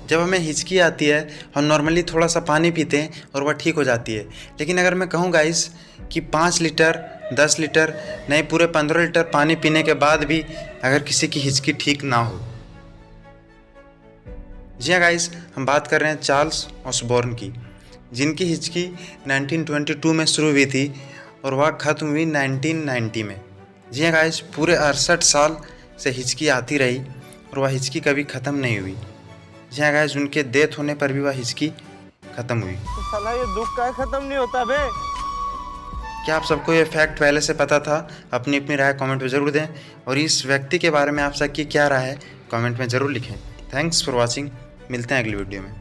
जब हमें हिचकी आती है हम नॉर्मली थोड़ा सा पानी पीते हैं और वह ठीक हो जाती है। लेकिन अगर मैं कहूँ गाइस कि 5 लीटर 10 लीटर नहीं पूरे 15 लीटर पानी पीने के बाद भी अगर किसी की हिचकी ठीक ना हो। जी हाँ गाइस, हम बात कर रहे हैं चार्ल्स ऑसबॉर्न की, जिनकी हिचकी 1922 में शुरू हुई थी और वह ख़त्म हुई 1990 में। जी हाँ गाइस, पूरे 68 साल से हिचकी आती रही और वह हिचकी कभी ख़त्म नहीं हुई। जी हाँ गाइस, उनके डेथ होने पर भी वह हिचकी ख़त्म हुई। तो साला ये दुख का खत्म नहीं होता बे। क्या आप सबको ये फैक्ट पहले से पता था? अपनी अपनी राय कमेंट में ज़रूर दें और इस व्यक्ति के बारे में आप सबकी क्या राय है कमेंट में ज़रूर लिखें। थैंक्स फॉर वॉचिंग, मिलते हैं अगली वीडियो में।